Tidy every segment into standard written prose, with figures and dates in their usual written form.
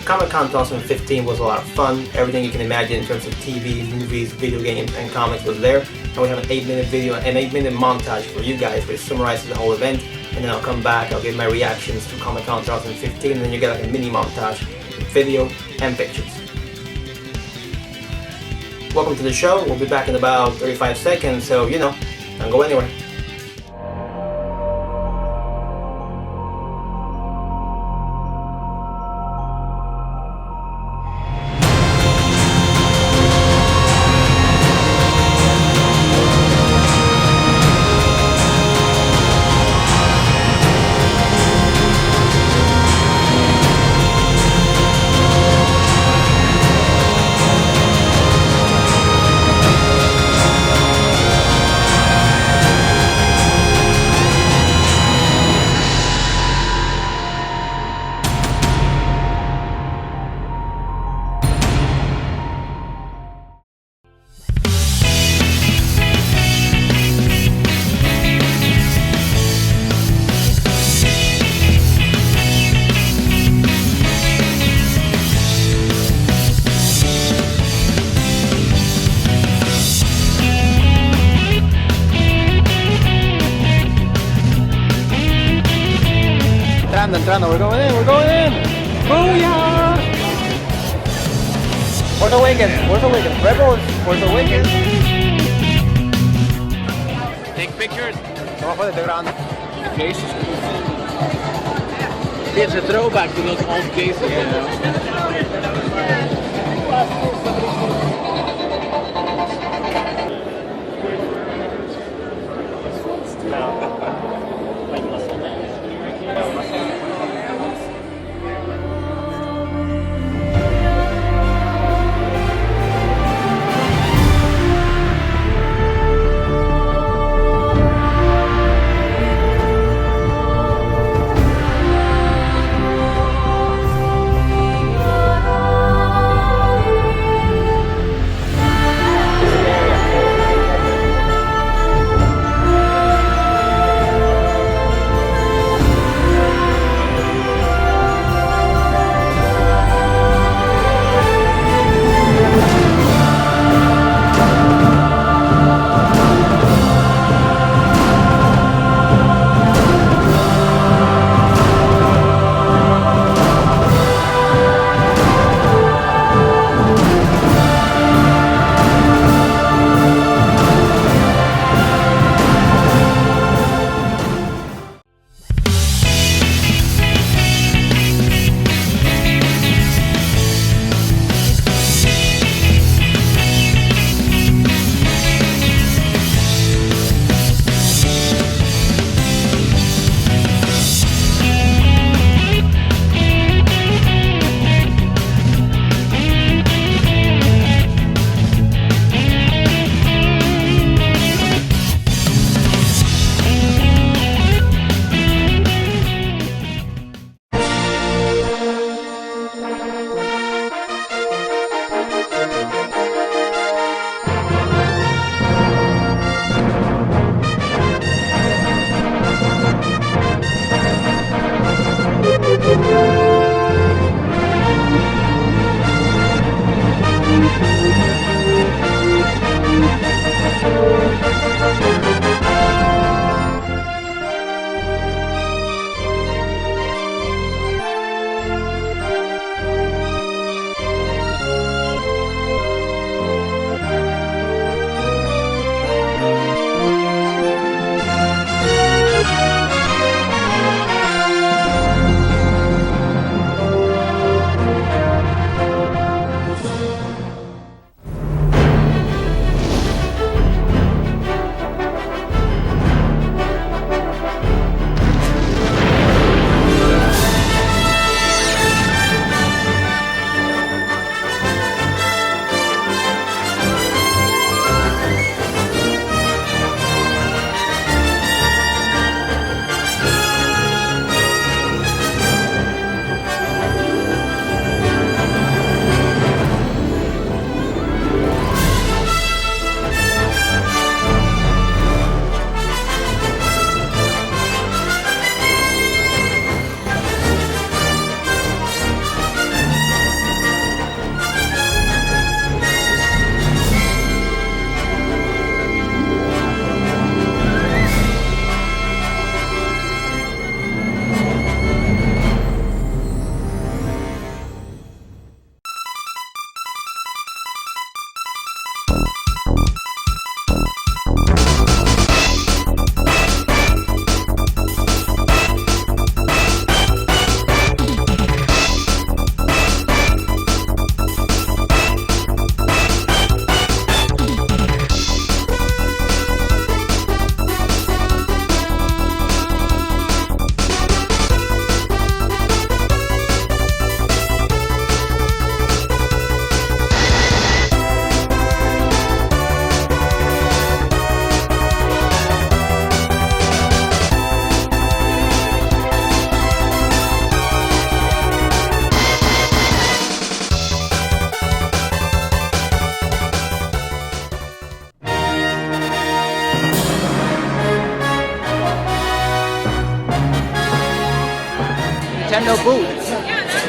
Comic-Con 2015 was a lot of fun. Everything you can imagine in terms of TV, movies, video games, and comics was there. And we have an 8-minute video, an 8-minute montage for you guys, which summarizes the whole event. And then I'll come back, I'll give my reactions to Comic-Con 2015, and then you get like a mini montage with video and pictures. Welcome to the show. We'll be back in about 35 seconds, so you know, don't go anywhere. Entrando, we're going in, we're going in! Booyah! Force Awakens, Force Awakens, Rebels, Force Awakens. Take pictures. Vamos a poner grande. The case is cool. It's a throwback to those old cases, you know?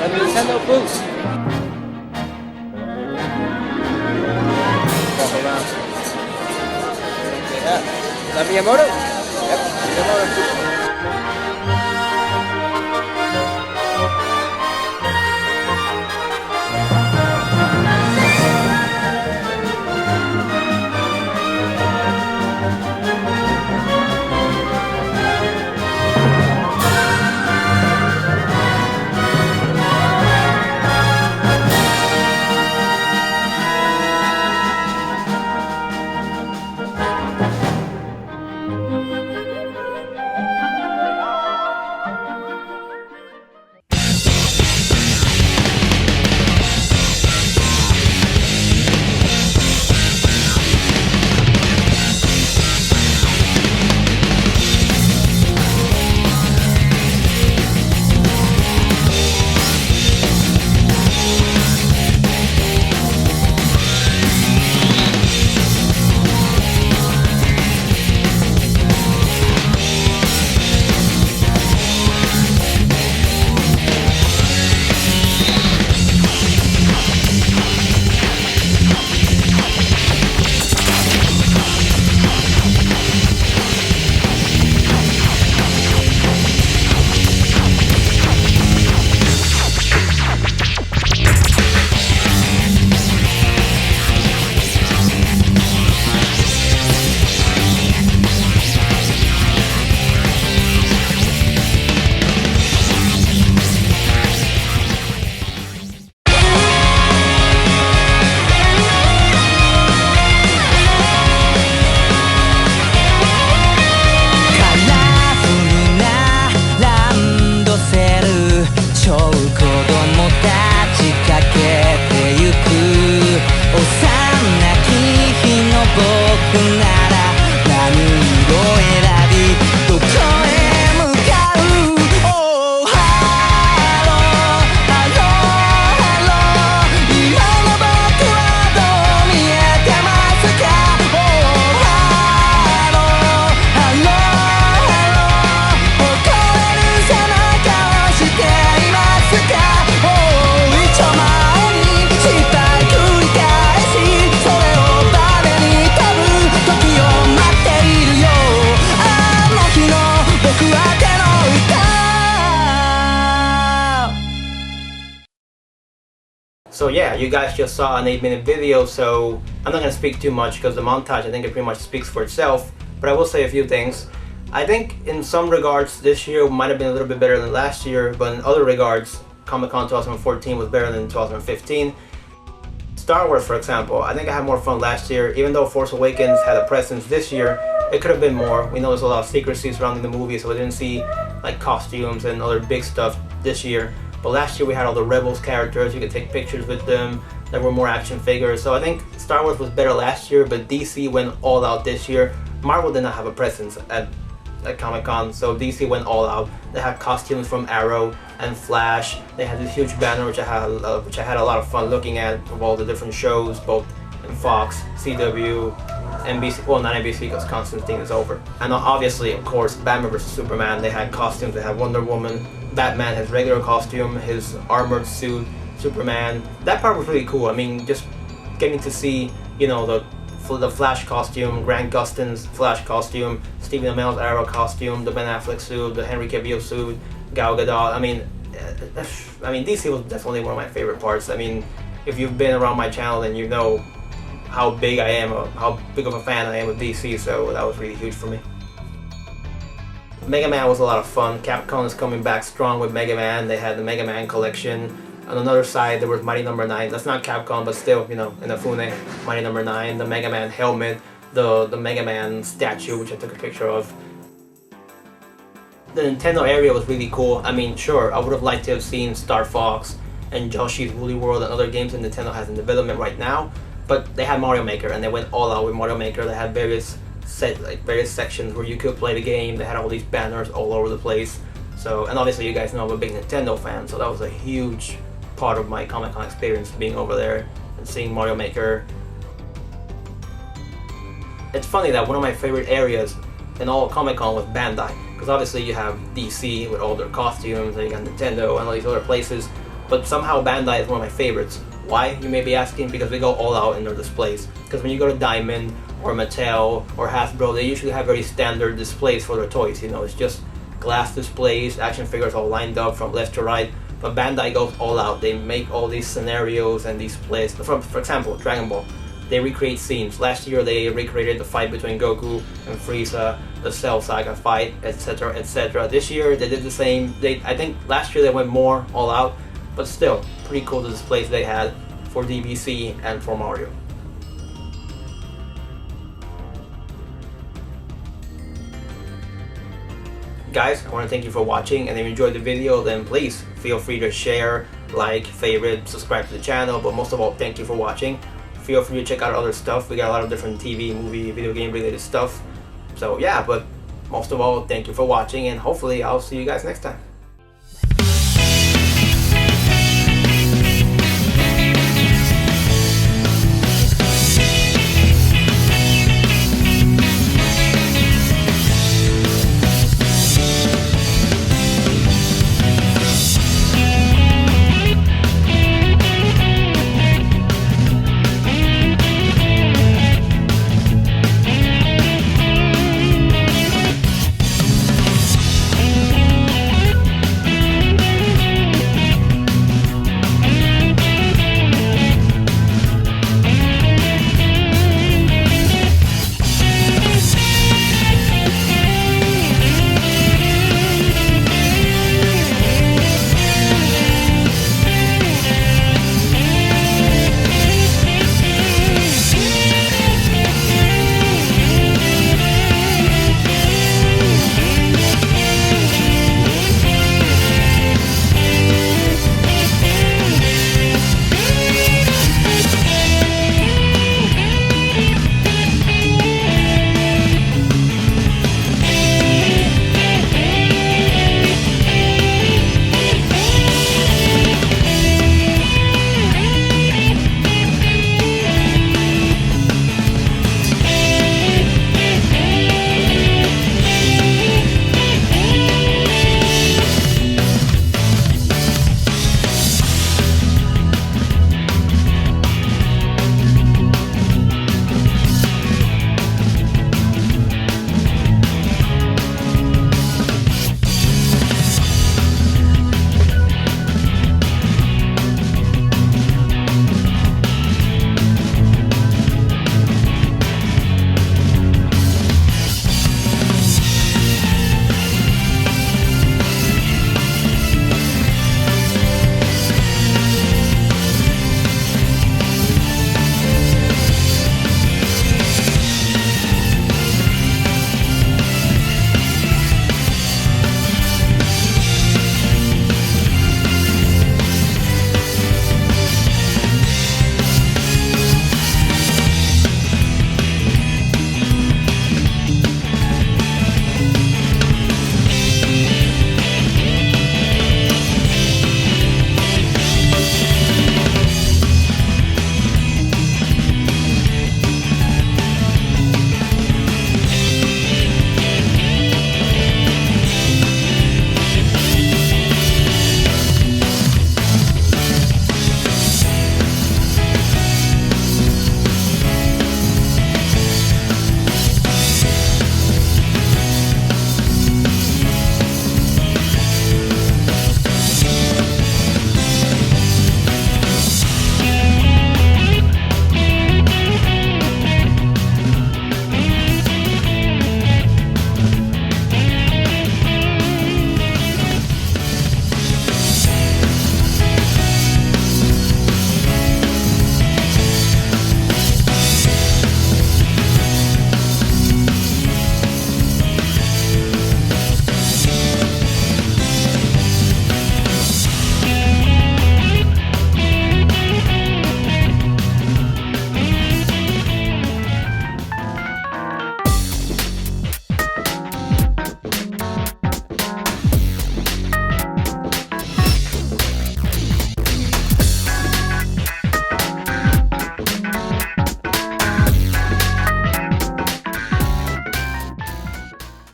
at the Nintendo booth. Walk around. Yeah. Is that Miyamoto? Yep, Miyamoto. So yeah, you guys just saw an 8-minute video, so I'm not going to speak too much because the montage, I think it pretty much speaks for itself, but I will say a few things. I think in some regards this year might have been a little bit better than last year, but in other regards Comic-Con 2014 was better than 2015. Star Wars, for example, I think I had more fun last year. Even though Force Awakens had a presence this year, it could have been more. We know there's a lot of secrecy surrounding the movie, so we didn't see like costumes and other big stuff this year. But last year we had all the Rebels characters, you could take pictures with them, there were more action figures. So I think Star Wars was better last year, but DC went all out this year. Marvel did not have a presence at Comic-Con, so DC went all out. They had costumes from Arrow and Flash. They had this huge banner which I had a lot of fun looking at, of all the different shows, both in Fox, CW, NBC, well not NBC because Constantine is over. And obviously, of course, Batman vs Superman, they had costumes, they had Wonder Woman, Batman, his regular costume, his armored suit, Superman. That part was really cool. I mean, just getting to see, you know, the Flash costume, Grant Gustin's Flash costume, Stephen Amell's Arrow costume, the Ben Affleck suit, the Henry Cavill suit, Gal Gadot. I mean, DC was definitely one of my favorite parts. I mean, if you've been around my channel, then you know how big I am, how big of a fan I am of DC, so that was really huge for me. Mega Man was a lot of fun. Capcom is coming back strong with Mega Man. They had the Mega Man collection. On another side, there was Mighty No. 9. That's not Capcom, but still, you know, Inafune, Mighty No. 9, the Mega Man helmet, the Mega Man statue, which I took a picture of. The Nintendo area was really cool. I mean, sure, I would have liked to have seen Star Fox and Yoshi's Woolly World and other games that Nintendo has in development right now, but they had Mario Maker, and they went all out with Mario Maker. They had various sections where you could play the game. They had all these banners all over the place. So, and obviously you guys know I'm a big Nintendo fan, so that was a huge part of my Comic-Con experience, being over there and seeing Mario Maker. It's funny that one of my favorite areas in all Comic-Con was Bandai, because obviously you have DC with all their costumes, and you got Nintendo and all these other places, but somehow Bandai is one of my favorites. Why, you may be asking? Because they go all out in their displays. Because when you go to Diamond or Mattel or Hasbro, they usually have very standard displays for their toys. You know, it's just glass displays, action figures all lined up from left to right. But Bandai goes all out. They make all these scenarios and these plays. For example, Dragon Ball. They recreate scenes. Last year they recreated the fight between Goku and Frieza, the Cell Saga fight, etc., etc. This year they did the same. I think last year they went more all out, but still pretty cool the displays they had for DBC and for Mario. Guys, I want to thank you for watching, and if you enjoyed the video, then please feel free to share, like, favorite, subscribe to the channel, but most of all, thank you for watching. Feel free to check out other stuff. We got a lot of different TV, movie, video game related stuff. So yeah, but most of all, thank you for watching, and hopefully I'll see you guys next time.